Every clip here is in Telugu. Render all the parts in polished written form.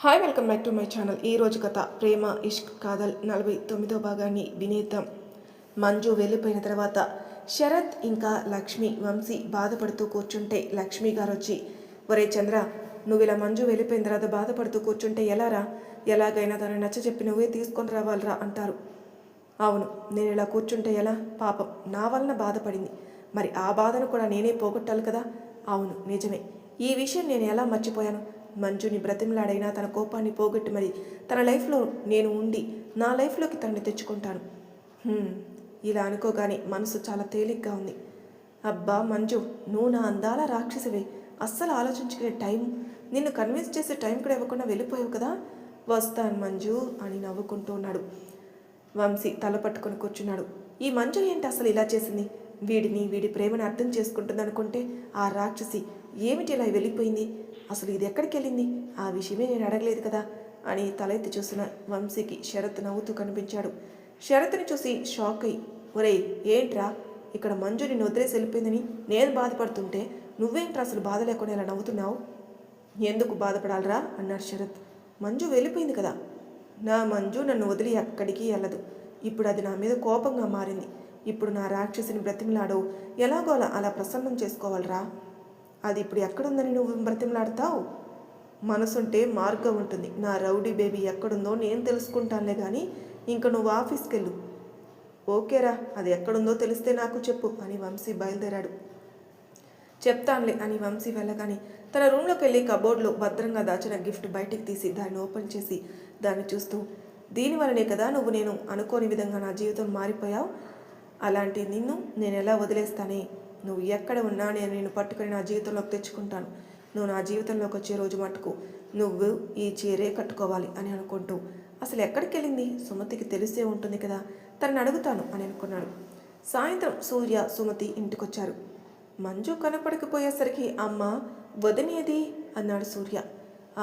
Hi welcome back to my channel. ఈ రోజు కథ ప్రేమ ఇష్క్ కాదల్ 49వ భాగాన్ని వినేద్దాం. మంజు వెళ్ళిపోయిన తర్వాత శరత్ ఇంకా లక్ష్మి వంశీ బాధపడుతూ కూర్చుంటే లక్ష్మి గారు వచ్చి, ఒరే చంద్ర, నువ్వు ఇలా మంజు వెళ్ళిపోయిన తర్వాత బాధపడుతూ కూర్చుంటే ఎలారా? ఎలాగైనా తను నచ్చ చెప్పి నువ్వే తీసుకొని రావాలరా అంటారు. అవును, నేను ఇలా కూర్చుంటే ఎలా? పాపం నా వలన బాధపడింది, మరి ఆ బాధను కూడా నేనే పోగొట్టాలి కదా. అవును నిజమే, ఈ విషయం నేను ఎలా మర్చిపోయాను? మంజుని బ్రతిమలాడైనా తన కోపాన్ని పోగొట్టి మరి తన లైఫ్లో నేను ఉండి నా లైఫ్లోకి తనని తెచ్చుకుంటాను. ఇలా అనుకోగానే మనసు చాలా తేలిగ్గా ఉంది. అబ్బా మంజు, నువ్వు నా అందాల రాక్షసివే, అస్సలు ఆలోచించుకునే టైం, నిన్ను కన్విన్స్ చేసే టైం కూడా ఇవ్వకుండా వెళ్ళిపోయావు కదా. వస్తాను మంజు అని నవ్వుకుంటూ ఉన్నాడు. వంశీ తల పట్టుకొని కూర్చున్నాడు. ఈ మంజు ఏంటి అసలు ఇలా చేసింది? వీడి ప్రేమను అర్థం చేసుకుంటుంది అనుకుంటే ఆ రాక్షసి ఏమిటి ఇలా వెళ్ళిపోయింది? అసలు ఇది ఎక్కడికి వెళ్ళింది? ఆ విషయమే నేను అడగలేదు కదా అని తల ఎత్తి చూసిన వంశీకి శరత్ నవ్వుతూ కనిపించాడు. శరత్ని చూసి షాక్ అయ్యి, ఒరేయ్ ఏంట్రా, ఇక్కడ మంజు నిన్ను వదిలేసి వెళ్ళిపోయిందని నేను బాధపడుతుంటే నువ్వేంట్రా అసలు బాధ లేకుండా ఇలా నవ్వుతున్నావు? ఎందుకు బాధపడాలరా అన్నాడు శరత్. మంజు వెళ్ళిపోయింది కదా. నా మంజు నన్ను వదిలి ఎక్కడికి వెళ్ళదు. ఇప్పుడు అది నా మీద కోపంగా మారింది. ఇప్పుడు నా రాక్షసిని బ్రతిమలాడో ఎలాగో అలా ప్రసన్నం చేసుకోవాలరా. అది ఇప్పుడు ఎక్కడుందని నువ్వు బ్రతిమలాడతావు? మనసుంటే మార్గం ఉంటుంది. నా రౌడీ బేబీ ఎక్కడుందో నేను తెలుసుకుంటానులే కానీ ఇంక నువ్వు ఆఫీస్కి వెళ్ళు. ఓకేరా, అది ఎక్కడుందో తెలిస్తే నాకు చెప్పు అని వంశీ బయలుదేరాడు. చెప్తానులే అని వంశీ వెళ్ళగానే తన రూమ్లోకి వెళ్ళి కబోర్డ్లో భద్రంగా దాచిన గిఫ్ట్ బయటికి తీసి దాన్ని ఓపెన్ చేసి దాన్ని చూస్తూ, దీనివల్లనే కదా నువ్వు నేను అనుకోని విధంగా నా జీవితం మారిపోయావు. అలాంటి నిన్ను నేను ఎలా వదిలేస్తానే? నువ్వు ఎక్కడ ఉన్నా నేను నిన్ను పట్టుకొని నా జీవితంలోకి తెచ్చుకుంటాను. నువ్వు నా జీవితంలోకి వచ్చే రోజు మటుకు నువ్వు ఈ చీరే కట్టుకోవాలి అని అనుకుంటూ, అసలు ఎక్కడికి వెళ్ళింది? సుమతికి తెలిసే ఉంటుంది కదా, తనని అడుగుతాను అని అనుకున్నాడు. సాయంత్రం సూర్య సుమతి ఇంటికొచ్చారు. మంజు కనపడకపోయేసరికి అమ్మ వదినేది అన్నాడు సూర్య.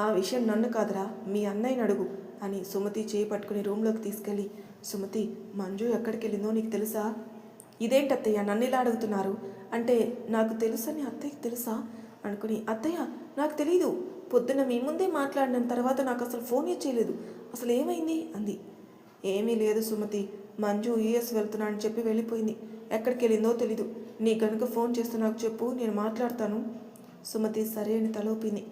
ఆ విషయం నన్ను కాదురా, మీ అన్నయ్యని అడుగు అని సుమతి చేయి పట్టుకుని రూమ్లోకి తీసుకెళ్ళి, సుమతి మంజు ఎక్కడికి వెళ్ళిందో నీకు తెలుసా? ఇదేంటి అత్తయ్య నన్ను ఇలా అడుగుతున్నారు అంటే, నాకు తెలుసని అత్తయ్యకి తెలుసా అనుకుని, అత్తయ్య నాకు తెలీదు, పొద్దున్న మీ ముందే మాట్లాడిన తర్వాత నాకు అసలు ఫోన్ చేయలేదు, అసలు ఏమైంది అంది. ఏమీ లేదు సుమతి, మంజు యూఎస్ వెళ్తున్నానని చెప్పి వెళ్ళిపోయింది. ఎక్కడికి వెళ్ళిందో తెలీదు. నీ కనుక ఫోన్ చేస్తూ నాకు చెప్పు, నేను మాట్లాడతాను. సుమతి సరే అని తలోపింది.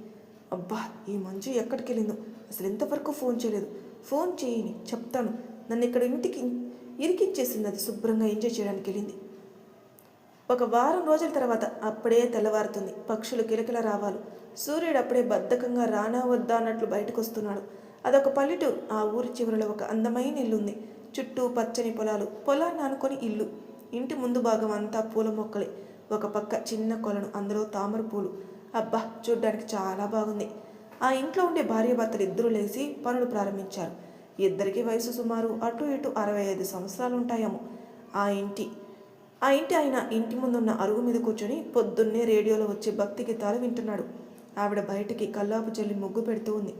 అబ్బా, ఈ మంజు ఎక్కడికి వెళ్ళిందో, అసలు ఎంతవరకు ఫోన్ చేయలేదు. ఫోన్ చేయని చెప్తాను. నన్ను ఇక్కడ ఇంటికి ఇరికించేసింది. అది శుభ్రంగా ఎంజాయ్ చేయడానికి వెళ్ళింది. ఒక వారం రోజుల తర్వాత అప్పుడే తెల్లవారుతుంది. పక్షులు కిలకిల రావాలు. సూర్యుడు అప్పుడే బద్ధకంగా రానా వద్దా అన్నట్లు బయటకు వస్తున్నాడు. అదొక పల్లెటూరు. ఆ ఊరి చివరిలో ఒక అందమైన ఇల్లు ఉంది. చుట్టూ పచ్చని పొలాలు, పొలాన్ని ఆనుకొని ఇల్లు. ఇంటి ముందు భాగం అంతా పూల మొక్కలే. ఒక పక్క చిన్న కొలను, అందులో తామర పూలు. అబ్బా, చూడ్డానికి చాలా బాగుంది. ఆ ఇంట్లో ఉండే భార్యాభర్తలు ఇద్దరూ లేచి పనులు ప్రారంభించారు. ఇద్దరికి వయసు సుమారు అటు ఇటు 65 సంవత్సరాలు ఉంటాయేమో. ఆ ఇంటి ఆయన ఇంటి ముందున్న అరుగు మీద కూర్చొని పొద్దున్నే రేడియోలో వచ్చే భక్తి గీతాలు వింటున్నాడు. ఆవిడ బయటికి కల్లాపు చల్లి ముగ్గు పెడుతూ ఉంది.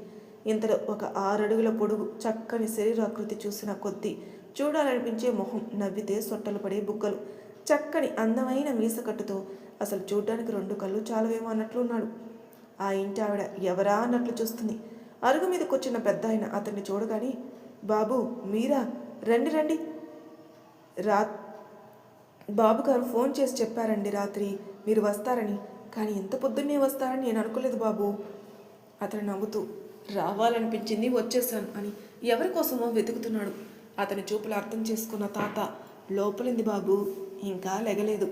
ఇంతలో ఒక 6 అడుగుల పొడుగు చక్కని శరీరాకృతి చూసిన కొద్దీ చూడాలనిపించే మొహం, నవ్వితే సొట్టలు పడే బుగ్గలు, చక్కని అందమైన మీసకట్టుతో అసలు చూడ్డానికి 2 కళ్ళు చాలవేమో అన్నట్లున్నాడు. ఆ ఇంటి ఆవిడ ఎవరా అన్నట్లు చూస్తుంది. అరుగు మీద కూర్చున్న పెద్ద ఆయన అతన్ని చూడగానే, బాబు మీరా, రండి రండి. బాబుగారు ఫోన్ చేసి చెప్పారండి రాత్రి మీరు వస్తారని, కానీ ఎంత పొద్దున్నే వస్తారని నేను అనుకోలేదు బాబు. అతను నవ్వుతూ, రావాలనిపించింది వచ్చేసాను అని ఎవరి కోసమో వెతుకుతున్నాడు. అతని చూపులు అర్థం చేసుకున్న తాత, లోపలింది బాబు, ఇంకా లెగలేదు.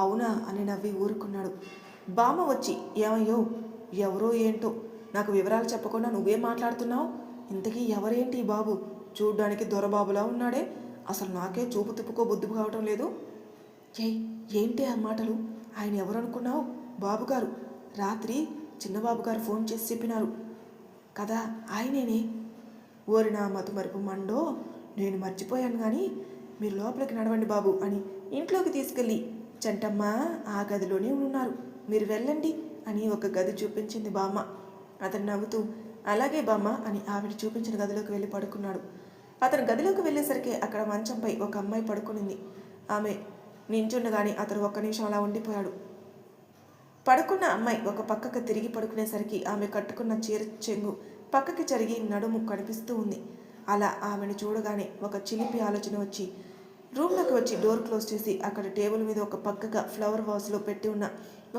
అవునా అని నవ్వి ఊరుకున్నాడు. బామ్మ వచ్చి, ఏమయ్యో ఎవరో ఏంటో నాకు వివరాలు చెప్పకుండా నువ్వేం మాట్లాడుతున్నావు? ఇంతకీ ఎవరేంటి ఈ బాబు? చూడ్డానికి దొరబాబులా ఉన్నాడే, అసలు నాకే చూపు తిప్పుకో బుద్ధి కావటం లేదు. ఏంటి ఆ మాటలు? ఆయన ఎవరు అనుకున్నావు? బాబుగారు, రాత్రి చిన్నబాబుగారు ఫోన్ చేసి చెప్పినారు కదా, ఆయనేనే. ఓరి నా మతుమరుపు మండో, నేను మర్చిపోయాను కానీ మీరు లోపలికి నడవండి బాబు అని ఇంట్లోకి తీసుకెళ్ళి, చంటమ్మ ఆ గదిలోనే ఉన్నారు, మీరు వెళ్ళండి అని ఒక గది చూపించింది బామ్మ. అతను నవ్వుతూ, అలాగే బామ్మ అని ఆవిడ చూపించిన గదిలోకి వెళ్ళి పడుకున్నాడు. అతను గదిలోకి వెళ్ళేసరికి అక్కడ మంచంపై ఒక అమ్మాయి పడుకునింది. ఆమె నించుండగానే అతను 1 నిమిషం అలా ఉండిపోయాడు. పడుకున్న అమ్మాయి ఒక పక్కకు తిరిగి పడుకునేసరికి ఆమె కట్టుకున్న చీర చెంగు పక్కకి జరిగి నడుము కనిపిస్తూ ఉంది. అలా ఆమెను చూడగానే ఒక చిలిపి ఆలోచన వచ్చి రూమ్లోకి వచ్చి డోర్ క్లోజ్ చేసి అక్కడ టేబుల్ మీద ఒక పక్కగా ఫ్లవర్ వాజ్లో పెట్టి ఉన్న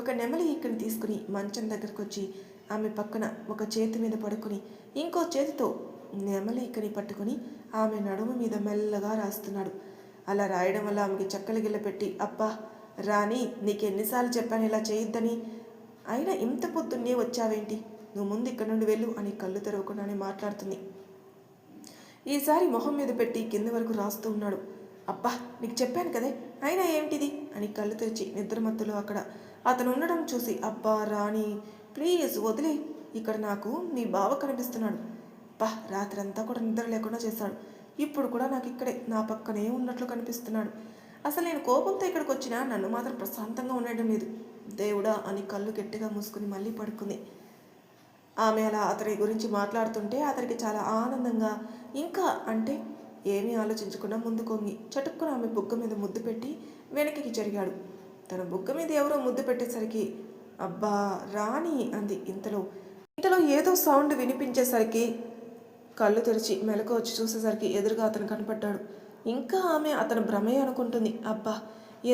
ఒక నెమలి ఈకని తీసుకుని మంచం దగ్గరకు వచ్చి ఆమె పక్కన ఒక చేతి మీద పడుకుని ఇంకో చేతితో నెమలి ఈకని పట్టుకుని ఆమె నడుము మీద మెల్లగా రాస్తున్నాడు. అలా రాయడం వల్ల ఆమెకి చక్కల గిల్ల పెట్టి, అబ్బా రాణి, నీకెన్నిసార్లు చెప్పాను ఇలా చేయొద్దని, అయినా ఇంత పొద్దున్నే వచ్చావేంటి, నువ్వు ముందు ఇక్కడ నుండి వెళ్ళు అని కళ్ళు తెరవకుండానే మాట్లాడుతుంది. ఈసారి మొహం మీద పెట్టి కింద వరకు రాస్తూ ఉన్నాడు. అబ్బా నీకు చెప్పాను కదే, అయినా ఏమిటిది అని కళ్ళు తెరిచి నిద్రమత్తులో అక్కడ అతను ఉండడం చూసి, అబ్బా రాణి ప్లీజ్ వదిలే, ఇక్కడ నాకు నీ బావ కనిపిస్తున్నాడు. అబ్బా రాత్రంతా కూడా నిద్ర లేకుండా చేశాడు. ఇప్పుడు కూడా నాకు ఇక్కడే నా పక్కనే ఉన్నట్లు కనిపిస్తున్నాడు. అసలు నేను కోపంతో ఇక్కడికి వచ్చినా నన్ను మాత్రం ప్రశాంతంగా ఉండడం లేదు. దేవుడా అని కళ్ళు గట్టిగా మూసుకుని మళ్ళీ పడుకుంది. ఆమె అలా అతని గురించి మాట్లాడుతుంటే అతనికి చాలా ఆనందంగా, ఇంకా అంటే ఏమీ ఆలోచించకుండా ముందు కొంగి చటుక్కున ఆమె బుగ్గ మీద ముద్దు పెట్టి వెనక్కి జరిగాడు. తన బుగ్గ మీద ఎవరో ముద్దు పెట్టేసరికి అబ్బా రాణి అంది. ఇంతలో ఏదో సౌండ్ వినిపించేసరికి కళ్ళు తెరిచి మెలకు వచ్చి చూసేసరికి ఎదురుగా అతను కనపడ్డాడు. ఇంకా ఆమె అతను భ్రమే అనుకుంటుంది. అబ్బా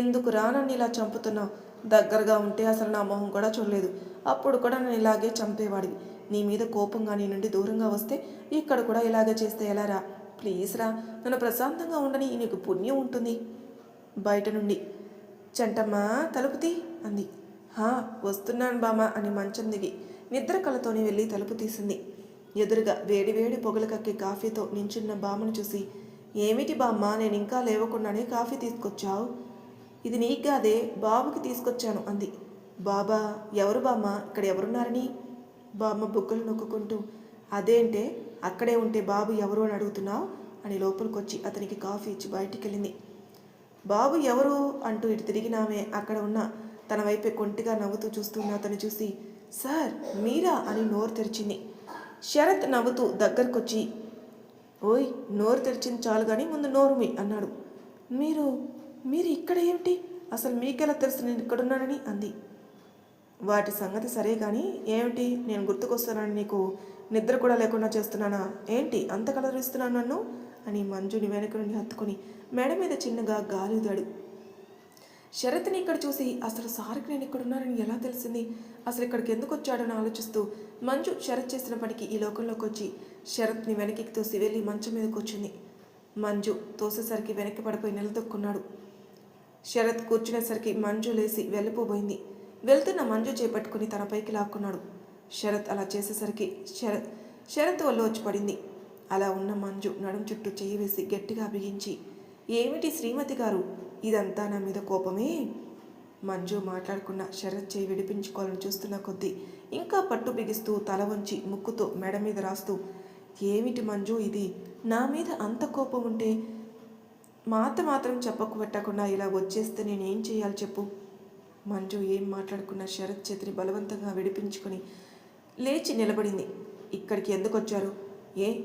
ఎందుకు రానని ఇలా చంపుతున్నావు, దగ్గరగా ఉంటే అసలు నా మొహం కూడా చూడలేదు, అప్పుడు కూడా నన్ను ఇలాగే చంపేవాడివి, నీ మీద కోపంగా నీ నుండి దూరంగా వస్తే ఇక్కడ కూడా ఇలాగే చేస్తే ఎలా రా, ప్లీజ్ రా, నన్ను ప్రశాంతంగా ఉండని, నీకు పుణ్యం ఉంటుంది. బయట నుండి చంటమ్మా తలుపుతీ అంది. వస్తున్నాను బామ్మ అని మంచం దిగి నిద్ర కళ్ళతోనే వెళ్ళి తలుపు తీసింది. ఎదురుగా వేడి వేడి పొగలు కక్కి కాఫీతో నించున్న బామ్మను చూసి, ఏమిటి బామ్మ నేను ఇంకా లేవకుండానే కాఫీ తీసుకొచ్చావు, ఇది నీకు కాదే బాబుకి తీసుకొచ్చాను అంది. బాబా ఎవరు బామ్మ, ఇక్కడ ఎవరున్నారని బామ్మ బుగ్గలు నొక్కుంటూ, అదేంటే అక్కడే ఉంటే బాబు ఎవరు అని అడుగుతున్నావు అని లోపలికొచ్చి అతనికి కాఫీ ఇచ్చి బయటికి వెళ్ళింది. బాబు ఎవరు అంటూ ఇటు తిరిగినామే అక్కడ ఉన్న తన వైపే కొంటిగా నవ్వుతూ చూస్తున్న అతను చూసి, సార్ మీరా అని నోరు తెరిచింది. శరత్ నవ్వుతూ దగ్గరకొచ్చి, ఓయ్ నోరు తెరిచింది చాలు కానీ ముందు నోరుమి అన్నాడు. మీరు ఇక్కడ ఏమిటి, అసలు మీకెలా తెలుసు నేను ఇక్కడున్నానని అంది. వాటి సంగతి సరే కానీ ఏమిటి, నేను గుర్తుకొస్తానని నీకు నిద్ర కూడా లేకుండా చేస్తున్నానా ఏంటి, అంత కలరిస్తున్నాను నన్ను అని మంజుని వెనక నుండి హత్తుకొని మెడ మీద చిన్నగా గాలిదాడు. శరత్ని ఇక్కడ చూసి అసలు సార్కి నేను ఇక్కడున్నానని ఎలా తెలిసింది, అసలు ఇక్కడికి ఎందుకు వచ్చాడని ఆలోచిస్తూ మంజు శరత్ చేసిన పనికి ఈ లోకంలోకి వచ్చి శరత్ని వెనక్కి తోసి వెళ్ళి మంచం మీద కూర్చుంది. మంజు తోసేసరికి వెనక్కి పడిపోయి నిలదొక్కున్నాడు. శరత్ కూర్చునేసరికి మంజు లేచి వెళ్ళిపోబోయింది. వెళ్తున్న మంజు చేపట్టుకుని తన పైకి లాక్కున్నాడు. శరత్ అలా చేసేసరికి శరత్ వల్ల వచ్చి పడింది. అలా ఉన్న మంజు నడుం చుట్టూ చెయ్యి వేసి గట్టిగా బిగించి, ఏమిటి శ్రీమతి గారు, ఇదంతా నా మీద కోపమే. మంజు మాట్లాడుకున్న శరత్ చేయి విడిపించుకోవాలని చూస్తున్న కొద్దీ ఇంకా పట్టు బిగిస్తూ తల వంచి ముక్కుతో మెడ మీద రాస్తూ, ఏమిటి మంజు ఇది, నా మీద అంత కోపం ఉంటే మాత్రం చెప్పకు పెట్టకుండా ఇలా వచ్చేస్తే నేనేం చేయాలి చెప్పు. మంజు ఏం మాట్లాడుకున్న శరత్ చేతిని బలవంతంగా విడిపించుకొని లేచి నిలబడింది. ఇక్కడికి ఎందుకు వచ్చారు,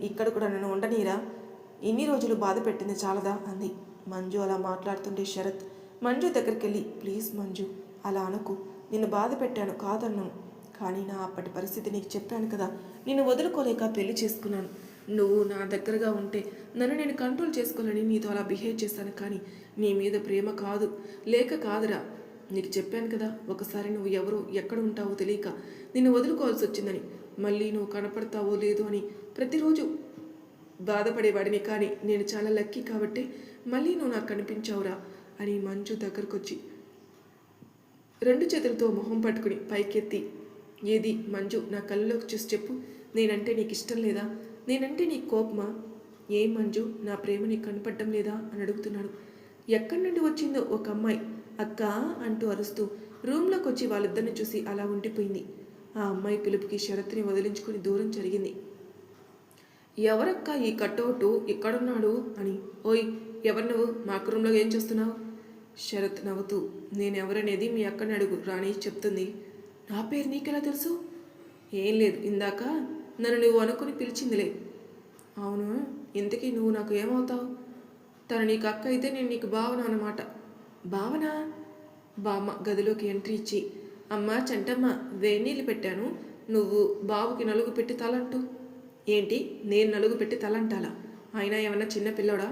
ఇక్కడ కూడా నన్ను ఉండనీరా, ఇన్ని రోజులు బాధ పెట్టింది చాలదా అంది. మంజు అలా మాట్లాడుతుంటే శరత్ మంజు దగ్గరికి వెళ్ళి, ప్లీజ్ మంజు అలా అనకు, నిన్ను బాధ పెట్టాను కాదన్నాను, కానీ నా అప్పటి పరిస్థితి నీకు చెప్పాను కదా, నిన్ను వదులుకోలేక పెళ్లి చేసుకున్నాను, నువ్వు నా దగ్గరగా ఉంటే నన్ను నేను కంట్రోల్ చేసుకోవాలని నీతో అలా బిహేవ్ చేశాను, కానీ నీ మీద ప్రేమ కాదురా, నీకు చెప్పాను కదా ఒకసారి నువ్వు ఎవరో ఎక్కడ ఉంటావో తెలియక నిన్ను వదులుకోవాల్సి వచ్చిందని, మళ్ళీ నువ్వు కనపడతావో లేదో అని ప్రతిరోజు బాధపడేవాడిని, కానీ నేను చాలా లక్కీ కాబట్టి మళ్ళీ నువ్వు నాకు కనిపించావురా అని మంజు దగ్గరకొచ్చి 2 చేతులతో మొహం పట్టుకుని పైకెత్తి, ఏది మంజు నా కళ్ళలోకి చూసి చెప్పు, నేనంటే నీకు ఇష్టం లేదా, నేనంటే నీకు కోపమా, ఏం మంజు నా ప్రేమ నీకు కనపడడం లేదా అని అడుగుతున్నాడు. ఎక్కడి నుండి వచ్చిందో ఒక అమ్మాయి అక్క అంటూ అరుస్తూ రూమ్లోకి వచ్చి వాళ్ళిద్దరిని చూసి అలా ఉండిపోయింది. ఆ అమ్మాయి పిలుపుకి శరత్ని వదిలించుకుని దూరం జరిగింది. ఎవరక్క ఈ కట్టౌటు ఇక్కడున్నాడు అని, ఓయ్ ఎవరు నువ్వు, మాకు రూమ్లో ఏం చేస్తున్నావు. శరత్ నవ్వుతూ, నేనెవరనేది మీ అక్కని అడుగు, రాణి చెప్తుంది. నా పేరు నీకెలా తెలుసు. ఏం లేదు, ఇందాక నన్ను నువ్వు అనుకుని పిలిచిందిలే. అవును, ఇంతకీ నువ్వు నాకు ఏమవుతావు. తను నీకు అక్క అయితే నేను నీకు భావన అన్నమాట. భావన. బామ్మ గదిలోకి ఎంట్రీ ఇచ్చి, అమ్మ చంటమ్మ వేడి నీళ్ళు పెట్టాను, నువ్వు బాబుకి నలుగు పెట్టి తలంటూ. ఏంటి నేను నలుగు పెట్టి తలంటాలా? అయినా ఏమన్నా చిన్న పిల్లోడా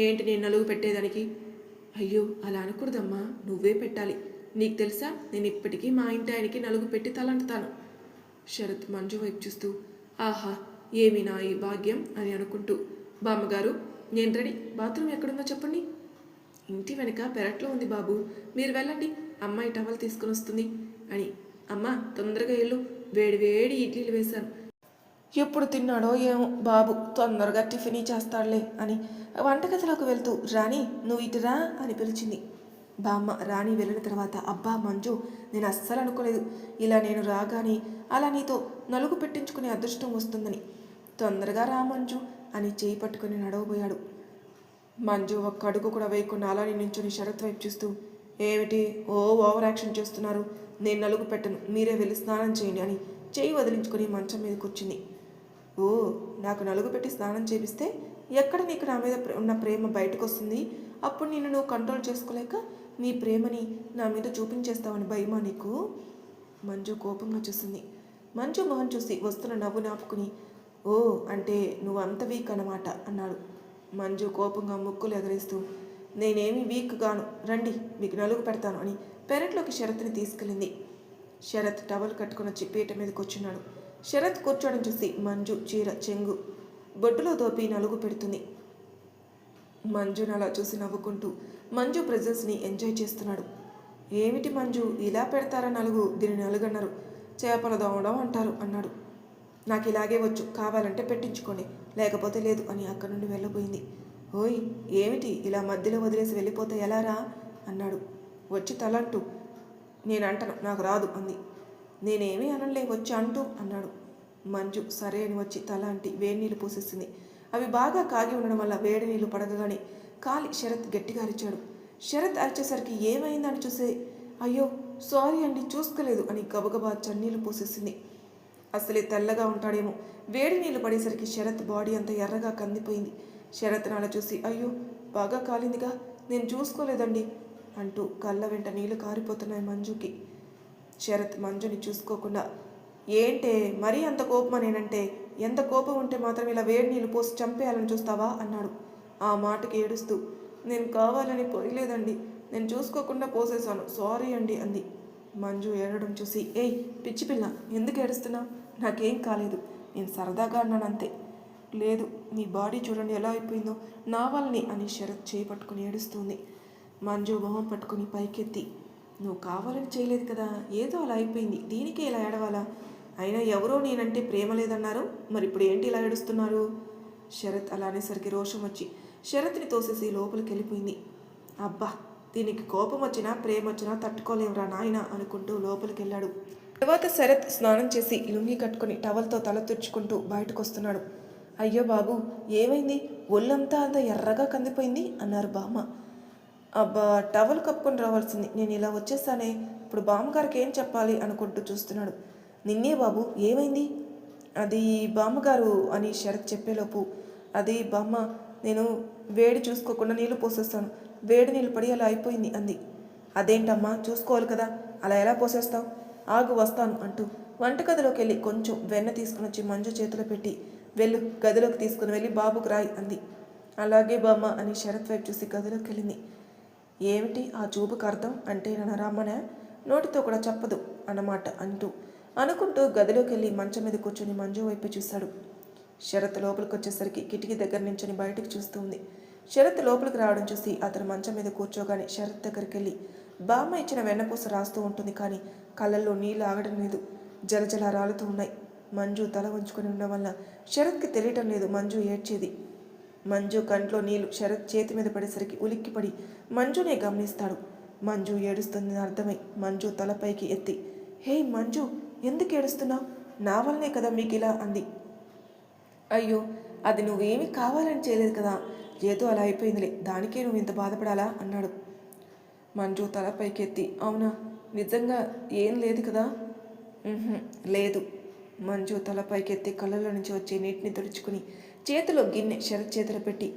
ఏంటి నేను నలుగు పెట్టేదానికి? అయ్యో అలా అనకూడదమ్మా, నువ్వే పెట్టాలి. నీకు తెలుసా నేను ఇప్పటికీ మా ఇంటి ఆయనకి నలుగు పెట్టి తలంటుతాను. శరత్ మంజు వైపు చూస్తూ ఆహా ఏమి నా ఈ భాగ్యం అని అనుకుంటూ బామ్మగారు నేను రెడీ, బాత్రూమ్ ఎక్కడుందో చెప్పండి. ఇంటి వెనక పెరట్లో ఉంది బాబు, మీరు వెళ్ళండి, అమ్మాయి టవల్ తీసుకుని వస్తుంది అని. అమ్మ తొందరగా వెళ్ళు, వేడి వేడి ఇడ్లీలు వేశాను. ఎప్పుడు తిన్నాడో ఏమో బాబు, తొందరగా టిఫిన్ చేస్తాడులే అని వంటగదిలోకి వెళ్తూ రాణి నువ్వు ఇటురా అని పిలిచింది. బామ్మ రాణి వెళ్ళిన తర్వాత అబ్బా మంజు, నేను అస్సలు అనుకోలేదు ఇలా నేను రాగానే అలా నీతో నలుగు పెట్టించుకునే అదృష్టం వస్తుందని. తొందరగా రా మంజు అని చేయి పట్టుకుని నడవబోయాడు. మంజు ఒక్క అడుగు కూడా వేయకుండా అలానే నించుని శరత్ వైపు చూస్తూ ఏమిటి ఓవర్ యాక్షన్ చేస్తున్నారు, నేను నలుగు పెట్టను, మీరే వెళ్ళి స్నానం చేయండి అని చేయి వదిలించుకొని మంచం మీద కూర్చుంది. ఓ నాకు నలుగు పెట్టి స్నానం చేపిస్తే ఎక్కడ నీకు నా మీద ఉన్న ప్రేమ బయటకు వస్తుంది? అప్పుడు నిన్ను నువ్వు కంట్రోల్ చేసుకోలేక నీ ప్రేమని నా మీద చూపించేస్తావని భయమా నీకు? మంజు కోపంగా చూసింది. మంజు మొహం చూసి వస్తున్న నవ్వు నాపుకుని ఓ అంటే నువ్వు అంత వీక్ అన్నమాట అన్నాడు. మంజు కోపంగా ముక్కులు ఎగరేస్తూ నేనేమి వీక్ గాను, రండి మీకు నలుగు పెడతాను అని పెరట్లోకి శరత్ని తీసుకెళ్ళింది. శరత్ టవల్ కట్టుకుని వచ్చి పీట మీద కూర్చున్నాడు. శరత్ కూర్చోవడం చూసి మంజు చీర చెంగు బొడ్డులో దోపి నలుగు పెడుతుంది. మంజుని అలా చూసి నవ్వుకుంటూ మంజు ప్రెజెన్స్ని ఎంజాయ్ చేస్తున్నాడు. ఏమిటి మంజు ఇలా పెడతారా నలుగు, దీనిని నలుగన్నారు, చేపల దోమడం అంటారు అన్నాడు. నాకు ఇలాగే వచ్చు, కావాలంటే పెట్టించుకోండి లేకపోతే లేదు అని అక్కడి నుండి వెళ్ళబోయింది. ఓయ్ ఏమిటి ఇలా మధ్యలో వదిలేసి వెళ్ళిపోతే ఎలారా అన్నాడు. వచ్చి తలంటూ నేను అంటను, నాకు రాదు అంది. నేనేమీ అనలే, వచ్చి అంటూ అన్నాడు. మంజు సరే అని వచ్చి తల అంటి వేడి నీళ్ళు పోసేసింది. అవి బాగా కాగి ఉండడం వల్ల వేడి నీళ్లు పడగగానే కాలి శరత్ గట్టిగా అరిచాడు. శరత్ అరిచేసరికి ఏమైందని చూసే అయ్యో సారీ అండి చూసుకోలేదు అని గబగబా చన్నీళ్ళు పోసేసింది. అసలే తెల్లగా ఉంటాడేమో, వేడి నీళ్లు పడేసరికి శరత్ బాడీ అంతా ఎర్రగా కందిపోయింది. శరత్ నాల చూసి అయ్యో బాగా కాలిందిగా, నేను చూసుకోలేదండి అంటూ కళ్ళ వెంట నీళ్లు కారిపోతున్నాయి మంజుకి. శరత్ మంజుని చూసుకోకుండా ఏంటే మరీ అంత కోపమా, నేనంటే ఎంత కోపం ఉంటే మాత్రం ఇలా వేడి నీళ్ళు పోసి చంపేయాలని చూస్తావా అన్నాడు. ఆ మాటకి ఏడుస్తూ నేను కావాలని పోయలేదండి, నేను చూసుకోకుండా పోసేశాను, సారీ అండి అంది. మంజు ఏడవడం చూసి ఏయ్ పిచ్చి పిల్ల ఎందుకు ఏడుస్తున్నావు, నాకేం కాలేదు, నేను సరదాగా అన్నాను అంతే. లేదు నీ బాడీ చూడండి ఎలా అయిపోయిందో నా వల్లనే అని శరత్ చేయి పట్టుకుని ఏడుస్తుంది. మంజు మొహం పట్టుకుని పైకెత్తి నువ్వు కావాలని చేయలేదు కదా, ఏదో అలా అయిపోయింది, దీనికే ఇలా ఏడవాలా, అయినా ఎవరో నేనంటే ప్రేమ లేదన్నారు, మరి ఇప్పుడు ఏంటి ఇలా ఏడుస్తున్నారు? శరత్ అలా అనేసరికి రోషం వచ్చి శరత్ని తోసేసి లోపలికి వెళ్ళిపోయింది. అబ్బా దీనికి కోపం వచ్చినా ప్రేమ వచ్చినా తట్టుకోలేవురా నాయన అనుకుంటూ లోపలికి వెళ్ళాడు. తర్వాత శరత్ స్నానం చేసి లుంగి కట్టుకుని టవల్తో తల తుడుచుకుంటూ బయటకు వస్తున్నాడు. అయ్యో బాబు ఏమైంది, ఒళ్ళంతా అంత ఎర్రగా కందిపోయింది అన్నారు బామ్మ. అబ్బా టవల్ కప్పుకొని రావాల్సింది, నేను ఇలా వచ్చేసానే, ఇప్పుడు బామ్మగారికి ఏం చెప్పాలి అనుకుంటూ చూస్తున్నాడు. నిన్నే బాబు ఏమైంది? అది బామ్మగారు అని శరత్ చెప్పేలోపు అది బామ్మ నేను వేడి చూసుకోకుండా నీళ్లు పోసేస్తాను, వేడి నీళ్ళు పడి అలా అయిపోయింది అంది. అదేంటమ్మా చూసుకోవాలి కదా, అలా ఎలా పోసేస్తావు, ఆగు వస్తాను అంటూ వంటగదిలోకి వెళ్ళి కొంచెం వెన్న తీసుకుని వచ్చి మంజు చేతిలో పెట్టి వెళ్ళు గదిలోకి తీసుకుని వెళ్ళి బాబుకు రాయి అంది. అలాగే బామ్మ అని శరత్ వైపు చూసి గదిలోకి వెళ్ళింది. ఏమిటి ఆ చూపుకు అర్థం అంటే నన్ను రమ్మనే, నోటితో కూడా చెప్పదు అన్నమాట అనుకుంటూ గదిలోకి వెళ్ళి మంచం మీద కూర్చొని మంజు వైపు చూశాడు. శరత్ లోపలికి వచ్చేసరికి కిటికీ దగ్గర నుంచొని బయటికి చూస్తూ ఉంది. శరత్ లోపలికి రావడం చూసి అతను మంచం మీద కూర్చోగానే శరత్ దగ్గరికి వెళ్ళి బామ్మ ఇచ్చిన వెన్నపూస రాస్తూ ఉంటుంది, కానీ కళ్ళల్లో నీళ్ళు ఆగడం లేదు, జలజల రాలుతూ ఉన్నాయి. మంజు తల వంచుకొని ఉండడం వల్ల శరత్కి తెలియటం లేదు మంజు ఏడ్చేది. మంజు కంట్లో నీళ్లు శరత్ చేతి మీద పడేసరికి ఉలిక్కిపడి మంజునే గమనిస్తాడు. మంజు ఏడుస్తుందని అర్థమై మంజు తలపైకి ఎత్తి హే మంజు ఎందుకు ఏడుస్తున్నావు, నా వల్లనే కదా మీకు ఇలా అంది. అయ్యో అది నువ్వేమీ కావాలని చేయలేదు కదా, ఏదో అలా అయిపోయిందిలే, దానికే నువ్వు ఇంత బాధపడాలా అన్నాడు. మంజు తలపైకి ఎత్తి అవునా నిజంగా ఏం లేదు కదా? లేదు. మంజు తలపైకి ఎత్తి కళ్ళలో నుంచి వచ్చే నీటిని తుడుచుకుని చేతిలో గిన్నె శరత్ చేతిలో పెట్టి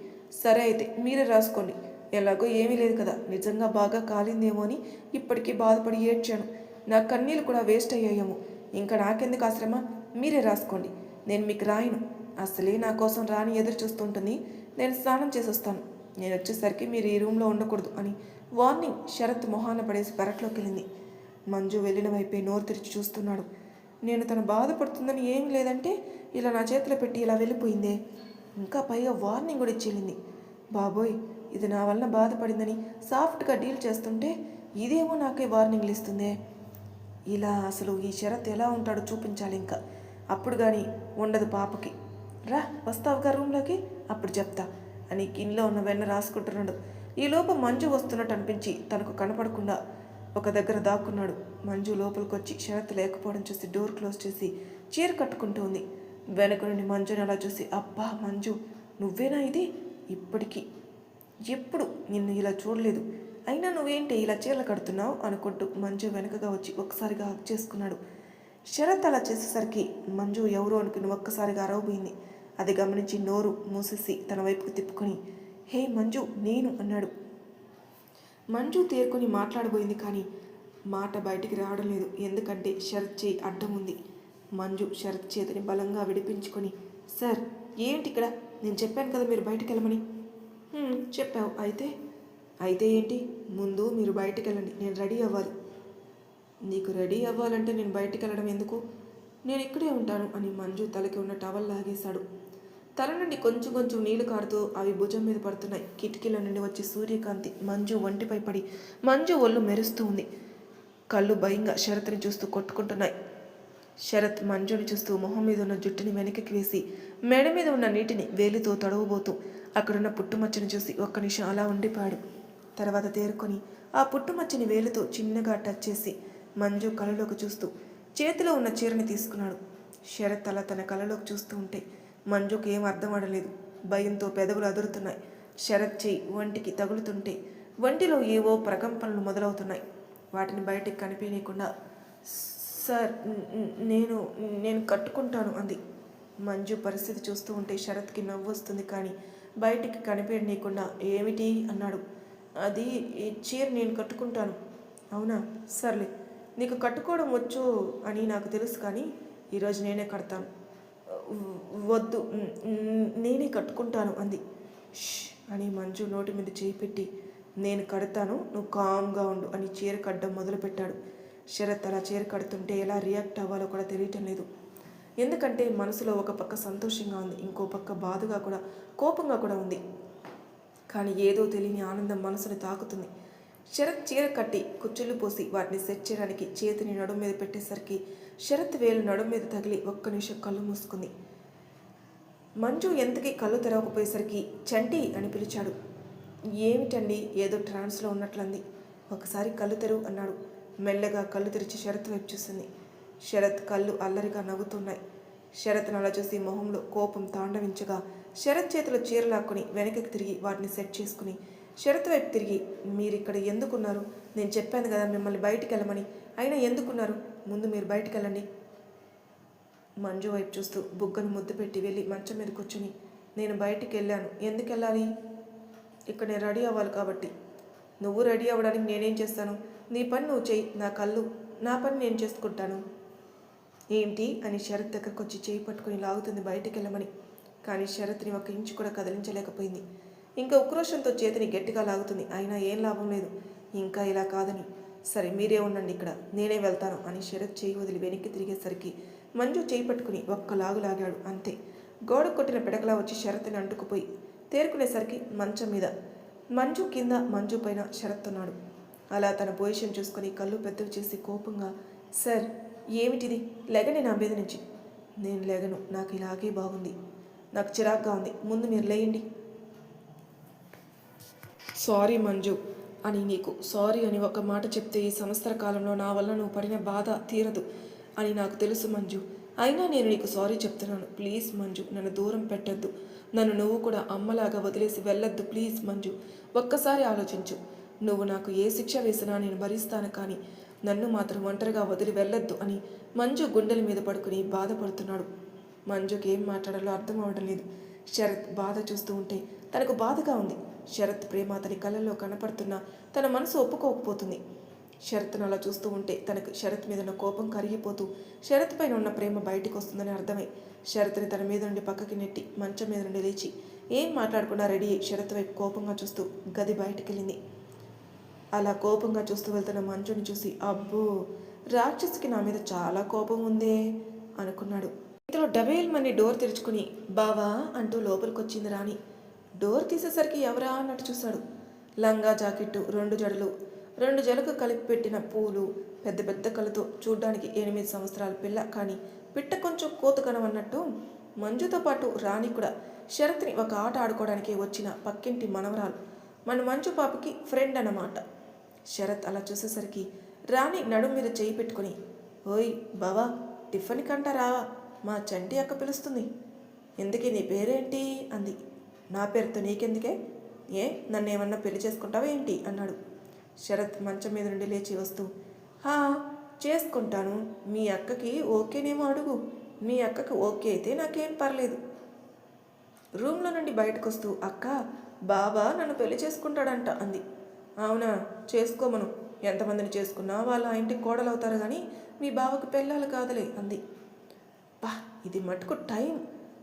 సరే అయితే మీరే రాసుకోండి, ఎలాగో ఏమీ లేదు కదా, నిజంగా బాగా కాలిందేమో అని ఇప్పటికీ బాధపడి ఏడ్చాను, నా కన్నీళ్ళు కూడా వేస్ట్ అయ్యాయేమో, ఇంకా నాకెందుకు ఆశ్రమ, మీరే రాసుకోండి, నేను మీకు రాయను, అసలే నా కోసం రాని ఎదురు చూస్తుంటుంది. నేను స్నానం చేసి వస్తాను. నేను వచ్చేసరికి మీరు ఈ రూమ్లో ఉండకూడదు అని వార్నింగ్ శరత్ మొహాన పడేసి పెరట్లోకి వెళ్ళింది. మంజు వెళ్ళిన వైపే నోరు తెరిచి చూస్తున్నాడు. నేను తను బాధపడుతుందని ఏం లేదంటే ఇలా నా చేతిలో పెట్టి ఇలా వెళ్ళిపోయిందే. ఇంకా పైగా వార్నింగ్ కూడా ఇచ్చేళ్ళింది. బాబోయ్, ఇది నా వలన బాధపడిందని సాఫ్ట్గా డీల్ చేస్తుంటే ఇదేమో నాకే వార్నింగ్లు ఇస్తుందే. ఇలా అసలు ఈ శరత్ ఎలా ఉంటాడో చూపించాలి ఇంకా. అప్పుడు కానీ ఉండదు పాపకి. రా వస్తావుగా రూమ్లోకి, అప్పుడు చెప్తా అని గిన్నెలో ఉన్న వెన్న రాసుకుంటున్నాడు. ఈలోపు మంజు వస్తున్నట్టు అనిపించి తనకు కనపడకుండా ఒక దగ్గర దాక్కున్నాడు. మంజు లోపలికి వచ్చి శరత్ లేకపోవడం చూసి డోర్ క్లోజ్ చేసి చీర కట్టుకుంటూ ఉంది. వెనక నుండి మంజుని అలా చూసి, అబ్బా మంజు, నువ్వేనా ఇది? ఇప్పటికీ ఎప్పుడు నిన్ను ఇలా చూడలేదు. అయినా నువ్వేంటి ఇలా చీరలు కడుతున్నావు అనుకుంటూ మంజు వెనకగా వచ్చి ఒక్కసారిగా హక్ చేసుకున్నాడు. శరత్ అలా చేసేసరికి మంజు ఎవరు అనుకుని ఒక్కసారిగా అరవబోయింది. అది గమనించి నోరు మూసేసి తన వైపుకు తిప్పుకొని, హే మంజు, నేను అన్నాడు. మంజు తేరుకొని మాట్లాడబోయింది, కానీ మాట బయటికి రావడం లేదు. ఎందుకంటే శరత్ చేయి అడ్డం ఉంది. మంజు శరత్ చేతిని బలంగా విడిపించుకొని, సార్ ఏంటి ఇక్కడ? నేను చెప్పాను కదా మీరు బయటికి వెళ్ళమని. చెప్పావు, అయితే ఏంటి? ముందు మీరు బయటికి వెళ్ళండి, నేను రెడీ అవ్వాలి. నీకు రెడీ అవ్వాలంటే నేను బయటికి వెళ్ళడం ఎందుకు? నేను ఇక్కడే ఉంటాను అని మంజు తలకి ఉన్న టవల్ లాగేశాడు. తల నుండి కొంచెం కొంచెం నీళ్లు కారుతూ అవి భుజం మీద పడుతున్నాయి. కిటికీల నుండి వచ్చే సూర్యకాంతి మంజు ఒంటిపై పడి మంజు ఒళ్ళు మెరుస్తూ ఉంది. కళ్ళు భయంగా శరత్ని చూస్తూ కొట్టుకుంటున్నాయి. శరత్ మంజుని చూస్తూ మొహం మీద ఉన్న జుట్టుని వెనక్కి వేసి మెడ మీద ఉన్న నీటిని వేలితో తడవబోతూ అక్కడున్న పుట్టుమచ్చని చూసి ఒక్క నిమిషం అలా ఉండిపోయాడు. తర్వాత తేరుకొని ఆ పుట్టుమచ్చని వేలితో చిన్నగా టచ్ చేసి మంజు కళ్ళలోకి చూస్తూ చేతిలో ఉన్న చీరని తీసుకున్నాడు. శరత్ అలా తన కళ్ళలోకి చూస్తూ ఉంటే మంజుకి ఏం అర్థం అవడలేదు. భయంతో పెదవులు అదురుతున్నాయి. శరత్ చేయి ఒంటికి తగులుతుంటే ఒంటిలో ఏవో ప్రకంపనలు మొదలవుతున్నాయి. వాటిని బయటికి కనిపించకుండా, సార్ నేను కట్టుకుంటాను అంది. మంజు పరిస్థితి చూస్తూ ఉంటే శరత్కి నవ్వు వస్తుంది, కానీ బయటికి కనిపించనీయకుండా ఏమిటి అన్నాడు. అది ఈ చీర నేను కట్టుకుంటాను. అవునా, సర్లే, నీకు కట్టుకోవడం వచ్చు అని నాకు తెలుసు, కానీ ఈరోజు నేనే కడతాను. వద్దు, నేనే కట్టుకుంటాను అంది. అని మంజు నోటి మీద చేయి పెట్టి, నేను కడతాను, నువ్వు కామ్గా ఉండు అని చీర కట్టడం మొదలుపెట్టాడు. శరత్ అలా చీర కడుతుంటే ఎలా రియాక్ట్ అవ్వాలో కూడా తెలియటం లేదు. ఎందుకంటే మనసులో ఒక పక్క సంతోషంగా ఉంది, ఇంకో పక్క బాధగా కూడా, కోపంగా కూడా ఉంది. కానీ ఏదో తెలియని ఆనందం మనసుని తాకుతుంది. శరత్ చీర కట్టి కుచ్చుళ్ళు పోసి వాటిని సెట్ చేయడానికి చేతిని నడుము మీద పెట్టేసరికి శరత్ వేలు నడుము మీద తగిలి ఒక్క నిమిషం కళ్ళు మూసుకుంది. మంజు ఎంతకీ కళ్ళు తెరవకపోయేసరికి చంటి అని పిలిచాడు. ఏమిటండి, ఏదో ట్రాన్స్లో ఉన్నట్లంది. ఒకసారి కళ్ళు తెరువు అన్నాడు. మెల్లగా కళ్ళు తెరిచి శరత్ వైపు చూసింది. శరత్ కళ్ళు అల్లరిగా నవ్వుతున్నాయి. శరత్ను అలా చూసి మొహంలో కోపం తాండవించగా శరత్ చేతిలో చీర లాక్కుని వెనక్కి తిరిగి వాటిని సెట్ చేసుకుని శరత్ వైపు తిరిగి, మీరిక్కడ ఎందుకున్నారు? నేను చెప్పాను కదా మిమ్మల్ని బయటికి వెళ్ళమని, అయినా ఎందుకున్నారు? ముందు మీరు బయటికి వెళ్ళండి. మంజు వైపు చూస్తూ బుగ్గను ముద్దు పెట్టి వెళ్ళి మంచం మీద కూర్చుని, నేను బయటికి వెళ్ళాను. ఎందుకు వెళ్ళాలి? ఇక్కడ నేను రెడీ అవ్వాలి కాబట్టి. నువ్వు రెడీ అవ్వడానికి నేనేం చేస్తాను? నీ పని నువ్వు చెయ్యి, నా పని నేను చేసుకుంటాను. ఏంటి అని శరత్ దగ్గరకు వచ్చి చేయి పట్టుకుని లాగుతుంది బయటికి వెళ్ళమని. కానీ శరత్ని ఒక ఇంచు కూడా కదిలించలేకపోయింది. ఇంకా ఉక్రోషంతో చేతిని గట్టిగా లాగుతుంది. అయినా ఏం లాభం లేదు. ఇంకా ఇలా కాదని, సరే మీరే ఉండండి ఇక్కడ, నేనే వెళ్తాను అని శరత్ చేయి వదిలి వెనక్కి తిరిగేసరికి మంజు చేయి పట్టుకుని ఒక్క లాగు లాగాడు. అంతే, గోడ కొట్టిన పిడకలా వచ్చి శరత్ని అంటుకుపోయి తేరుకునేసరికి మంచం మీద మంజు కింద, మంజు పైన శరత్ ఉన్నాడు. అలా తన పొజిషన్ చూసుకొని కళ్ళు పెద్దవి చేసి కోపంగా, సార్ ఏమిటిది? లెగని నా మీద నుంచి. నేను లెగను, నాకు ఇలాగే బాగుంది, నాకు చిరాగ్గా ఉంది, ముందు మీరు లేయండి. సారీ మంజు అని నీకు సారీ అని ఒక మాట చెప్తే ఈ సంవత్సర కాలంలో నా వల్ల నువ్వు పడిన బాధ తీరదు అని నాకు తెలుసు మంజు. అయినా నేను నీకు సారీ చెప్తున్నాను. ప్లీజ్ మంజు, నన్ను దూరం పెట్టద్దు. నన్ను నువ్వు కూడా అమ్మలాగా వదిలేసి వెళ్ళొద్దు. ప్లీజ్ మంజు, ఒక్కసారి ఆలోచించు. నువ్వు నాకు ఏ శిక్ష వేసినా నేను భరిస్తాను, కానీ నన్ను మాత్రం ఒంటరిగా వదిలి వెళ్ళొద్దు అని మంజు గుండెల మీద పడుకుని బాధపడుతున్నాడు. మంజుకి ఏం మాట్లాడాలో అర్థం అవడం లేదు. శరత్ బాధ చూస్తూ ఉంటే తనకు బాధగా ఉంది. శరత్ ప్రేమ అతని కళ్ళల్లో కనపడుతున్నా తన మనసు ఒప్పుకోకపోతుంది. శరత్ను అలా చూస్తూ ఉంటే తనకు శరత్ మీద ఉన్న కోపం కరిగిపోతూ శరత్ పైన ఉన్న ప్రేమ బయటికి వస్తుందని అర్థమై శరత్ని తన మీద నుండి పక్కకి నెట్టి మంచం మీద నుండి లేచి ఏం మాట్లాడకుండా రెడీ అయ్యి శరత్ వైపు కోపంగా చూస్తూ గది బయటికి వెళ్ళింది. అలా కోపంగా చూస్తూ వెళ్తున్న మంచుని చూసి అబ్బో, రాక్షసికి నా మీద చాలా కోపం ఉందే అనుకున్నాడు. ఇంతలో డబేల్మని డోర్ తెరుచుకుని బావా అంటూ లోపలికొచ్చింది రాణి. డోర్ తీసేసరికి ఎవరా అన్నట్టు చూశాడు. లంగా జాకెట్టు, 2 జడలు, 2 జడలకు కలిపి పెట్టిన పూలు, పెద్ద పెద్ద కళ్ళతో చూడ్డానికి 8 సంవత్సరాల పిల్ల, కానీ పిట్ట కొంచెం కోతుకనం అన్నట్టు మంజుతో పాటు రాణి కూడా శరత్ని ఒక ఆట ఆడుకోవడానికి వచ్చిన పక్కింటి మనవరాలు, మన మంజు పాపకి ఫ్రెండ్ అన్నమాట. శరత్ అలా చూసేసరికి రాణి నడుం మీద చేయి పెట్టుకుని ఓయ్ బావా, టిఫిన్ కంటారా, మా చంటి అక్క పిలుస్తుంది. ఎందుకే నీ పేరేంటి అంది. నా పేరుతో నీకెందుకే, ఏ నన్నేమన్నా పెళ్లి చేసుకుంటావా ఏంటి అన్నాడు. శరత్ మంచం మీద నుండి లేచి వస్తూ హా చేసుకుంటాను, మీ అక్కకి ఓకేనేమో అడుగు, మీ అక్కకి ఓకే అయితే నాకేం పర్లేదు. రూమ్లో నుండి బయటకు వస్తూ అక్క బాబా నన్ను పెళ్లి చేసుకుంటాడంట అంది. అవునా, చేసుకోమను, ఎంతమందిని చేసుకున్నా వాళ్ళ ఆ ఇంటికి కోడలవుతారు కానీ మీ బావకు పెళ్ళాలి కాదులే అంది. బా, ఇది మటుకు టైం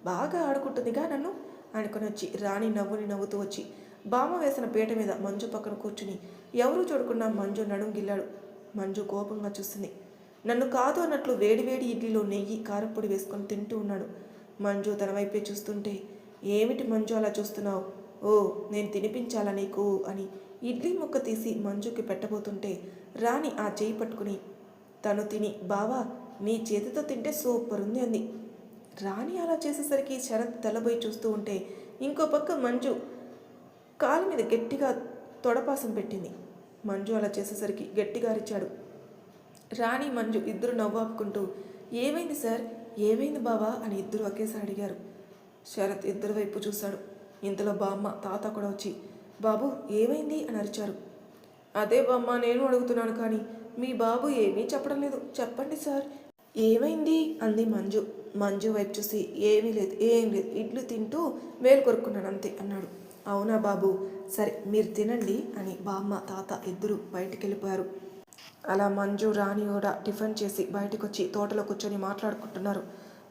బాగా ఆడుకుంటుందిగా నన్ను అనుకుని వచ్చి రాణి నవ్వుతూ వచ్చి బామ్మ వేసిన పీట మీద మంజు పక్కన కూర్చుని ఎవరూ చూడకుండా మంజు నడుం గిల్లాడు. మంజు కోపంగా చూస్తుంది. నన్ను కాదు అన్నట్లు వేడివేడి ఇడ్లీలో నెయ్యి కారపొడి వేసుకొని తింటూ ఉన్నాడు. మంజు తన వైపే చూస్తుంటే ఏమిటి మంజు అలా చూస్తున్నావు, ఓ నేను తినిపించాలా నీకు అని ఇడ్లీ ముక్క తీసి మంజుకి పెట్టబోతుంటే రాణి ఆ చేయి పట్టుకుని తను తిని బావా నీ చేతితో తింటే సూపర్ ఉంది అంది. రాణి అలా చేసేసరికి శరత్ తెల్లబోయి చూస్తూ ఉంటే ఇంకో పక్క మంజు కాలు మీద గట్టిగా తొడపాసం పెట్టింది. మంజు అలా చేసేసరికి గట్టిగా అరిచాడు. రాణి మంజు ఇద్దరు నవ్వాపుకుంటూ ఏమైంది సార్, ఏమైంది బావా అని ఇద్దరు ఒకేసారి అడిగారు. శరత్ ఇద్దరు వైపు చూశాడు. ఇంతలో బామ్మ తాత కూడా వచ్చి బాబు ఏమైంది అని అరిచారు. అదే బామ్మ నేను అడుగుతున్నాను కానీ మీ బాబు ఏమీ చెప్పడం లేదు, చెప్పండి సార్ ఏమైంది అంది మంజు. మంజు వైపు చూసి ఏమీ లేదు, ఏం లేదు, ఇడ్లు తింటూ వేలు కొరుక్కున్నాను అంతే అన్నాడు. అవునా బాబు, సరే మీరు తినండి అని బామ్మ తాత ఇద్దరు బయటికి వెళ్ళిపోయారు. అలా మంజు రాణి కూడా టిఫిన్ చేసి బయటకు వచ్చి తోటలో కూర్చొని మాట్లాడుకుంటున్నారు.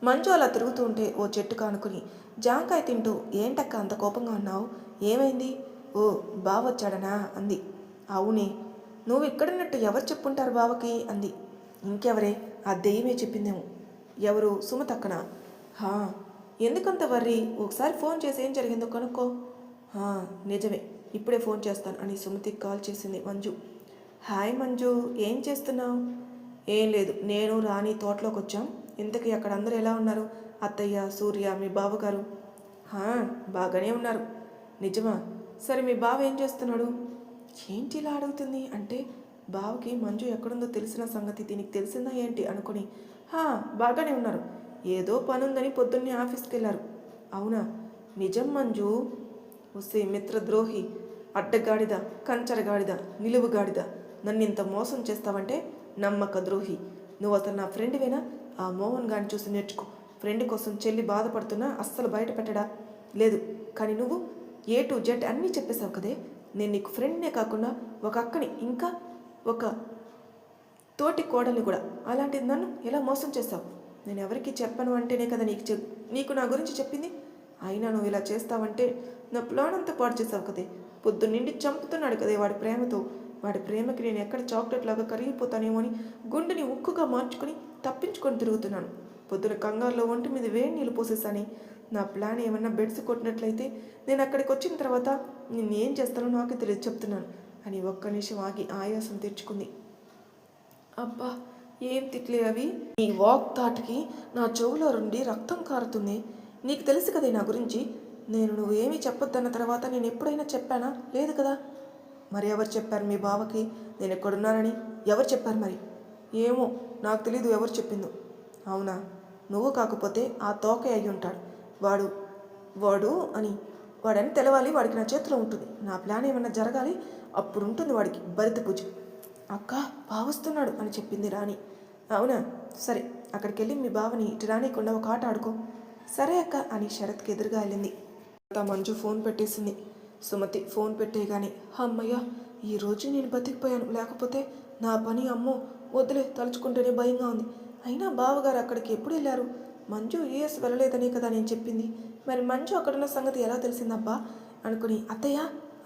మంజు అలా తిరుగుతూ ఉంటే ఓ చెట్టు కానుకుని జాంకాయ తింటూ ఏంటక్క అంత కోపంగా ఉన్నావు, ఏమైంది, ఓ బావ వచ్చాడనా అంది. అవునే, నువ్వు ఇక్కడున్నట్టు ఎవరు చెప్పుంటారు బావకి అంది. ఇంకెవరే, ఆ దెయ్యమే చెప్పిందేమో. ఎవరు, సుమతక్కనా? హా, ఎందుకంత వర్రీ, ఒకసారి ఫోన్ చేసి ఏం జరిగిందో కనుక్కో. నిజమే, ఇప్పుడే ఫోన్ చేస్తాను అని సుమతికి కాల్ చేసింది మంజు. హాయ్ మంజు, ఏం చేస్తున్నావు? ఏం లేదు, నేను రాణి తోటలోకి వచ్చాం. ఇంతకీ అక్కడ అందరూ ఎలా ఉన్నారు, అత్తయ్య, సూర్య, మీ బావగారు? బాగానే ఉన్నారు. నిజమా? సరే మీ బావ ఏం చేస్తున్నాడు? ఏంటి ఇలా అడుగుతుంది అంటే బావకి మంజు ఎక్కడుందో తెలిసిన సంగతి దీనికి తెలిసిందా ఏంటి అనుకుని బాగానే ఉన్నారు, ఏదో పనుందని పొద్దున్నే ఆఫీస్కి వెళ్ళారు. అవునా? నిజం మంజు. వస్తే మిత్రద్రోహి, అడ్డగాడిద, కంచరగాడిద, నిలువుగాడిద, నన్ను ఇంత మోసం చేస్తావంటే నమ్మక ద్రోహి. నువ్వు అసలు నా ఫ్రెండ్వేనా? ఆ మోహన్ గారిని చూసి నేర్చుకో. ఫ్రెండ్ కోసం చెల్లి బాధపడుతున్నా అస్సలు బయట పెట్టడా లేదు. కానీ నువ్వు A to Z అన్నీ చెప్పేశావు కదే. నేను నీకు ఫ్రెండ్నే కాకుండా ఒక అక్కని, ఇంకా ఒక తోటి కోడల్ని కూడా. అలాంటిది నన్ను ఎలా మోసం చేస్తావు? నేను ఎవరికి చెప్పను అంటేనే కదా నీకు నా గురించి చెప్పింది. అయినా నువ్వు ఇలా చేస్తావంటే నా ప్లాన్ అంతా పాడు చేసావు కదే. పొద్దున్నిండి చంపుతున్నాడు కదే వాడి ప్రేమతో. వాడి ప్రేమకి నేను ఎక్కడ చాక్లెట్ లాగా కరిగిపోతానేమో అని గుండెని ఉక్కుగా మార్చుకొని తప్పించుకొని తిరుగుతున్నాను. పొద్దున కంగారులో ఒంటి మీద వేడి నీళ్ళు పోసేసాని. నా ప్లాన్ ఏమన్నా బెడ్స్ కొట్టినట్లయితే నేను అక్కడికి వచ్చిన తర్వాత నేనేం చేస్తానో నాకే తెలియదు చెప్తున్నాను అని ఒక్క నిమిషం ఆగి ఆయాసం తెచ్చుకుంది. అబ్బా, ఏం తిట్లే అవి. ఈ వాక్ థాట్కి నా చెవులో నుండి రక్తం కారుతుంది. నీకు తెలుసు కదా నా గురించి. నువ్వు ఏమీ చెప్పొద్దన్న తర్వాత నేను ఎప్పుడైనా చెప్పానా? లేదు కదా. మరి ఎవరు చెప్పారు మీ బావకి నేను ఎక్కడున్నానని? ఎవరు చెప్పారు మరి? ఏమో నాకు తెలీదు ఎవరు చెప్పిందో. అవునా? నువ్వు కాకపోతే ఆ తోకే అయి ఉంటాడు. వాడని తెలవాలి, వాడికి నా చేతిలో ఉంటుంది. నా ప్లాన్ ఏమన్నా జరగాలి, అప్పుడు ఉంటుంది వాడికి భరిత పూజ. అక్క బావస్తున్నాడు అని చెప్పింది రాణి. అవునా? సరే, అక్కడికి వెళ్ళి మీ బావని ఇటు రానికుండా ఒక ఆట ఆడుకో. సరే అక్క అని శరత్కి ఎదురుగా వెళ్ళింది. మంజు ఫోన్ పెట్టేసింది. సుమతి ఫోన్ పెట్టేయగానే అమ్మయ్య, ఈరోజు నేను బతికిపోయాను, లేకపోతే నా పని అమ్మో వద్దులే, తలుచుకుంటేనే భయంగా ఉంది. అయినా బావగారు అక్కడికి ఎప్పుడు వెళ్ళారు? మంజు యూఎస్ వెళ్ళలేదని కదా నేను చెప్పింది. మరి మంజు అక్కడున్న సంగతి ఎలా తెలిసిందబ్బా అనుకుని అత్తయ్య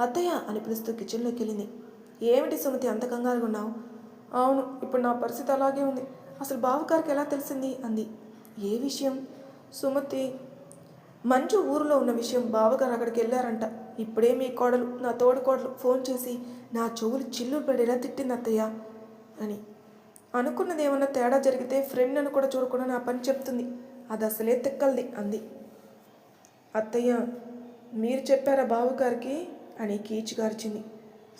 అత్తయ్య అని పిలుస్తూ కిచెన్లోకి వెళ్ళింది. ఏమిటి సుమతి అంత కంగారుగా ఉన్నావు? అవును, ఇప్పుడు నా పరిస్థితి అలాగే ఉంది. అసలు బావగారికి ఎలా తెలిసింది అంది. ఏ విషయం? సుమతి, మంజు ఊరిలో ఉన్న విషయం బావగారు అక్కడికి వెళ్ళారంట. ఇప్పుడే మీ కోడలు, నా తోడు కోడలు ఫోన్ చేసి నా చెవులు చిల్లులు పడేలా తిట్టింది అత్తయ్య అని. అనుకున్నది ఏమన్నా తేడా జరిగితే ఫ్రెండ్ అని కూడా చూడకుండా నా పని చెప్తుంది. అది అసలే తెక్కలది అంది. అత్తయ్య, మీరు చెప్పారా బావగారికి అని కీచుగార్చింది.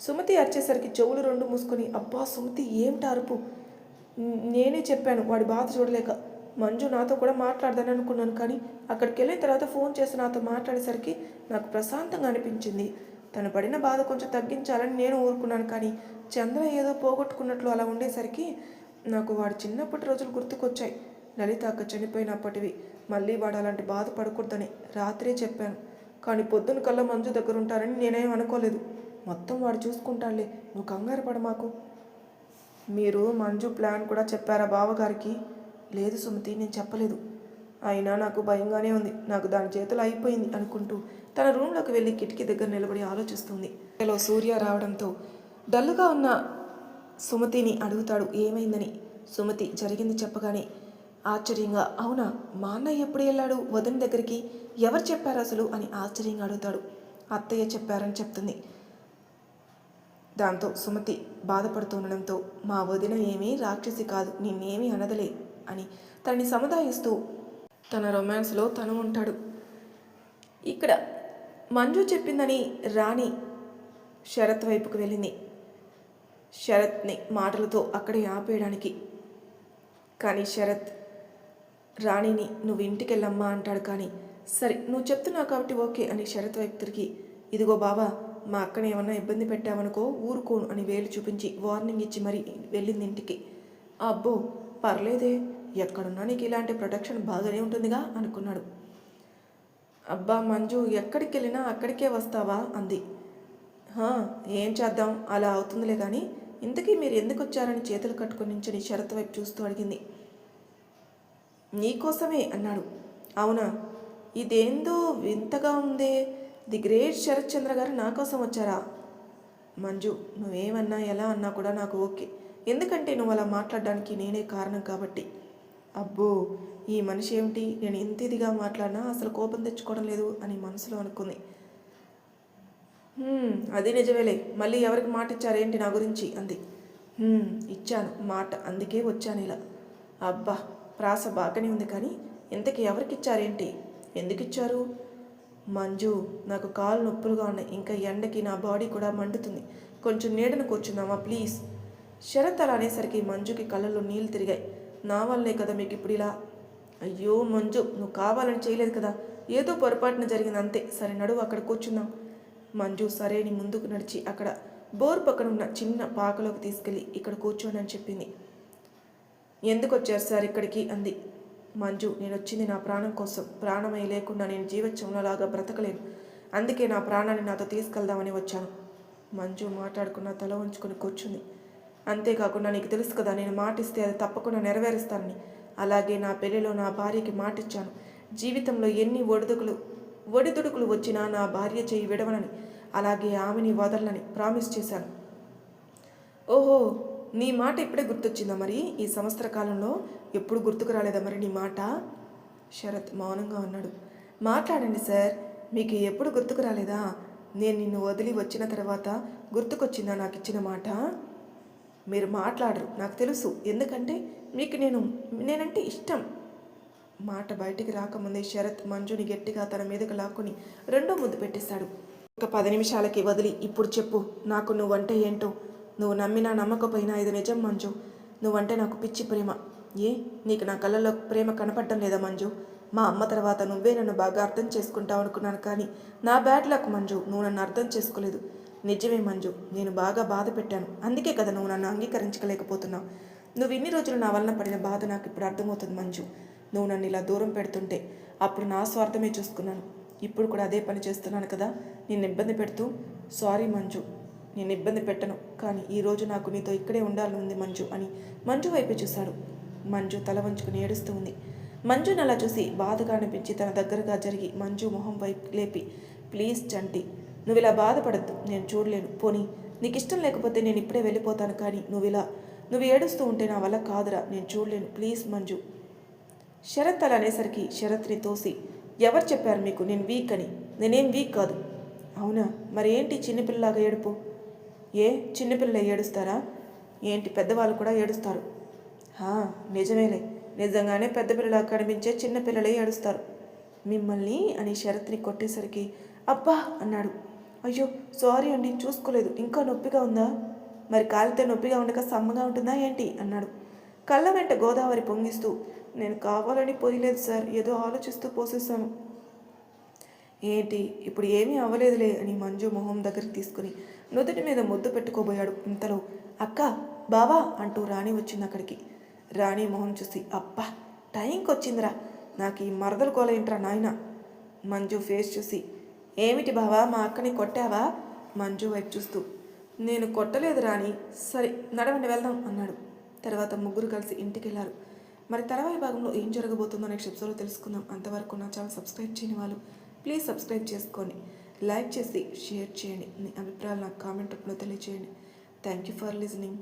సుమతి అరిచేసరికి చెవులు రెండు మూసుకొని, అబ్బా సుమతి ఏమిటి అరుపు? నేనే చెప్పాను వాడి బాధ చూడలేక. మంజు నాతో కూడా మాట్లాడదని అనుకున్నాను, కానీ అక్కడికి వెళ్ళిన తర్వాత ఫోన్ చేసి నాతో మాట్లాడేసరికి నాకు ప్రశాంతంగా అనిపించింది. తను పడిన బాధ కొంచెం తగ్గించాలని నేను ఊరుకున్నాను, కానీ చంద్ర ఏదో పోగొట్టుకున్నట్లు అలా ఉండేసరికి నాకు వాడి చిన్నప్పటి రోజులు గుర్తుకొచ్చాయి. లలిత అక్క చనిపోయినప్పటివి. మళ్ళీ వాడు అలాంటి బాధ పడకూడదని రాత్రే చెప్పాను, కానీ పొద్దున కల్లా మంజు దగ్గర ఉంటారని నేనేం అనుకోలేదు. మొత్తం వాడు చూసుకుంటాడులే, నువ్వు కంగారు పడ మాకు. మీరు మంజు ప్లాన్ కూడా చెప్పారా బావగారికి? లేదు సుమతి, నేను చెప్పలేదు. అయినా నాకు భయంగానే ఉంది. నాకు దాని చేతులు అయిపోయింది అనుకుంటూ తన రూమ్లోకి వెళ్ళి కిటికీ దగ్గర నిలబడి ఆలోచిస్తుంది. ఇంట్లో సూర్య రావడంతో డల్లుగా ఉన్న సుమతిని అడుగుతాడు ఏమైందని. సుమతి జరిగింది చెప్పగానే ఆశ్చర్యంగా, అవునా, మా అన్నయ్య ఎప్పుడు వెళ్ళాడు వదిన దగ్గరికి? ఎవరు చెప్పారు అసలు అని ఆశ్చర్యంగా అడుగుతాడు. అత్తయ్య చెప్పారని చెప్తుంది. దాంతో సుమతి బాధపడుతూ ఉండడంతో, మా వదిన ఏమీ రాక్షసి కాదు, నిన్నేమీ అనదలే అని తనని సముదాయిస్తూ తన రొమాన్స్లో తను ఉంటాడు. ఇక్కడ మంజు చెప్పిందని రాణి శరత్ వైపుకు వెళ్ళింది, శరత్ని మాటలతో అక్కడే ఆపేయడానికి. కానీ శరత్ రాణిని నువ్వు ఇంటికి వెళ్ళమ్మా అంటాడు. కానీ సరే నువ్వు చెప్తున్నావు కాబట్టి ఓకే అని శరత్ వైపు తిరిగి, ఇదిగో బావా, మా అక్కని ఏమన్నా ఇబ్బంది పెట్టామనుకో ఊరుకోను అని వేలు చూపించి వార్నింగ్ ఇచ్చి మరీ వెళ్ళింది ఇంటికి. అబ్బో పర్లేదే, ఎక్కడున్నా నీకు ఇలాంటి ప్రొటెక్షన్ బాగానే ఉంటుందిగా అనుకున్నాడు. అబ్బా మంజు, ఎక్కడికి వెళ్ళినా అక్కడికే వస్తావా అంది. ఏం చేద్దాం, అలా అవుతుందిలే. కానీ ఇంతకీ మీరు ఎందుకు వచ్చారని చేతులు కట్టుకుని నించని శరత్ వైపు చూస్తూ అడిగింది. నీకోసమే అన్నాడు. అవునా, ఇదేందో వింతగా ఉందే, ది గ్రేట్ శరత్ చంద్ర గారు నా కోసం వచ్చారా? మంజు, నువ్వేమన్నా ఎలా అన్నా కూడా నాకు ఓకే, ఎందుకంటే నువ్వు అలా మాట్లాడడానికి నేనే కారణం కాబట్టి. అబ్బో, ఈ మనిషి ఏమిటి, నేను ఎంత ఇదిగా మాట్లాడినా అసలు కోపం తెచ్చుకోవడం లేదు అని మనసులో అనుకుంది. అది నిజమేలే, మళ్ళీ ఎవరికి మాట ఇచ్చారేంటి నా గురించి అంది. ఇచ్చాను మాట, అందుకే వచ్చాను ఇలా. అబ్బా, ప్రాస బాగానే ఉంది, కానీ ఇంతకీ ఎవరికి ఇచ్చారేంటి, ఎందుకు ఇచ్చారు? మంజు, నాకు కాళ్ళు నొప్పులుగా ఉన్నాయి, ఇంకా ఎండకి నా బాడీ కూడా మండుతుంది, కొంచెం నీడను కూర్చుందామా ప్లీజ్? శరత్ అలా అనేసరికి మంజుకి కళ్ళల్లో నీళ్ళు తిరిగాయి. నా వల్లే కదా మీకు ఇప్పుడు ఇలా. అయ్యో మంజు, నువ్వు కావాలని చేయలేదు కదా, ఏదో పొరపాటున జరిగింది అంతే. సరే నడువు, అక్కడ కూర్చుందాం. మంజు సరేని ముందుకు నడిచి అక్కడ బోర్ పక్కన ఉన్న చిన్న పాకలోకి తీసుకెళ్ళి ఇక్కడ కూర్చోండి అని చెప్పింది. ఎందుకు వచ్చారు సార్ ఇక్కడికి అంది. మంజు, నేను వచ్చింది నా ప్రాణం కోసం. ప్రాణమే లేకుండా నేను జీవోత్సవంలాగా బ్రతకలేను, అందుకే నా ప్రాణాన్ని నాతో తీసుకెళ్దామని వచ్చాను. మంజు మాట్లాడుకున్న తల ఉంచుకొని కూర్చుంది. అంతేకాకుండా నీకు తెలుసు కదా, నేను మాటిస్తే అది తప్పకుండా నెరవేరుస్తానని. అలాగే నా పెళ్లిలో నా భార్యకి మాటిచ్చాను, జీవితంలో ఎన్ని ఒడిదుడుకులు వచ్చినా నా భార్య చేయి విడవనని, అలాగే ఆమెని వదలనని ప్రామిస్ చేశాను. ఓహో, నీ మాట ఇప్పుడే గుర్తొచ్చిందా? మరి ఈ సంవత్సర కాలంలో ఎప్పుడు గుర్తుకు రాలేదా మరి నీ మాట? శరత్ మౌనంగా ఉన్నాడు. మాట్లాడండి సార్, మీకు ఎప్పుడు గుర్తుకు రాలేదా? నేను నిన్ను వదిలి వచ్చిన తర్వాత గుర్తుకొచ్చిందా నాకు ఇచ్చిన మాట? మీరు మాట్లాడరు నాకు తెలుసు, ఎందుకంటే మీకు నేనంటే ఇష్టం. మాట బయటికి రాకముందే శరత్ మంజుని గట్టిగా తన మీదకు లాక్కుని రెండో ముద్దు పెట్టేశాడు. ఒక 10 నిమిషాలకి వదిలి, ఇప్పుడు చెప్పు, నాకు నువ్వంటే ఏంటో. నువ్వు నమ్మినా నమ్మకపోయినా ఇది నిజం మంజు, నువ్వంటే నాకు పిచ్చి ప్రేమ. ఏ, నీకు నా కళ్ళలో ప్రేమ కనపడటం లేదా మంజు? మా అమ్మ తర్వాత నువ్వే నన్ను బాగా అర్థం చేసుకుంటావు అనుకున్నాను, కానీ నా బ్యాడ్ లక్ మంజు, నువ్వు నన్ను అర్థం చేసుకోలేదు. నిజమే మంజు, నేను బాగా బాధ పెట్టాను, అందుకే కదా నువ్వు నన్ను అంగీకరించలేకపోతున్నావు. నువ్వు ఇన్ని రోజులు నా వలన పడిన బాధ నాకు ఇప్పుడు అర్థమవుతుంది మంజు. నువ్వు నన్ను ఇలా దూరం పెడుతుంటే అప్పుడు నా స్వార్థమే చూసుకున్నాను, ఇప్పుడు కూడా అదే పని చేస్తున్నాను కదా నిన్ను ఇబ్బంది పెడుతూ. సారీ మంజు, నేను ఇబ్బంది పెట్టను, కానీ ఈరోజు నాకు నీతో ఇక్కడే ఉండాలని ఉంది మంజు అని మంజు వైపు చూశాడు. మంజు తల వంచుకుని ఏడుస్తూ ఉంది. మంజుని అలా చూసి బాధగా అనిపించి తన దగ్గరగా జరిగి మంజు మొహం వైపు లేపి, ప్లీజ్ చంటి, నువ్వు ఇలా బాధపడద్దు, నేను చూడలేను. పోనీ నీకు ఇష్టం లేకపోతే నేను ఇప్పుడే వెళ్ళిపోతాను, కానీ నువ్వు ఏడుస్తూ ఉంటే నా వల్ల కాదురా, నేను చూడలేను, ప్లీజ్ మంజు. శరత్ అలా అనేసరికి శరత్ని తోసి, ఎవరు చెప్పారు మీకు నేను వీక్ అని? నేనేం వీక్ కాదు. అవునా, మరి ఏంటి చిన్నపిల్లలాగా ఏడుపు? ఏ చిన్నపిల్లలు ఏడుస్తారా ఏంటి? పెద్దవాళ్ళు కూడా ఏడుస్తారు. నిజమేలే, నిజంగానే పెద్ద పిల్లలాగా కనిపించే చిన్నపిల్లలే ఏడుస్తారు. మిమ్మల్ని అని శరత్ని కొట్టేసరికి అబ్బా అన్నాడు. అయ్యో సారీ అండి, చూసుకోలేదు. ఇంకా నొప్పిగా ఉందా? మరి కాలితే నొప్పిగా ఉండక సమ్మగా ఉంటుందా ఏంటి అన్నాడు. కళ్ళ వెంట గోదావరి పొంగిస్తూ, నేను కావాలని పోయలేదు సార్, ఏదో ఆలోచిస్తూ పోసేసాను. ఏంటి ఇప్పుడు ఏమీ అవ్వలేదులే అని మంజు మొహం దగ్గరికి తీసుకుని నుదుటి మీద ముద్దు పెట్టుకోబోయాడు. ఇంతలో అక్క, బావా అంటూ రాణి వచ్చింది అక్కడికి. రాణి మొహం చూసి, అబ్బా టైంకి వచ్చిందిరా, నాకు ఈ మరదలు గోల ఏంట్రా నాయన. మంజు ఫేస్ చూసి, ఏమిటి బావా మా అక్కని కొట్టావా? మంజు వైపు చూస్తూ, నేను కొట్టలేదు రాణి, సరే నడవండి వెళ్దాం అన్నాడు. తర్వాత ముగ్గురు కలిసి ఇంటికి వెళ్ళారు. మరి తర్వాయి భాగంలో ఏం జరగబోతుందో నెక్స్ట్ ఎపిసోడ్లో తెలుసుకుందాం. అంతవరకు నా ఛానల్ సబ్స్క్రైబ్ చేయని వాళ్ళు ప్లీజ్ సబ్స్క్రైబ్ చేసుకోండి, లైక్ చేసి షేర్ చేయండి, మీ అభిప్రాయాలు నాకు కామెంట్ రూపంలో తెలియజేయండి. Thank you for listening.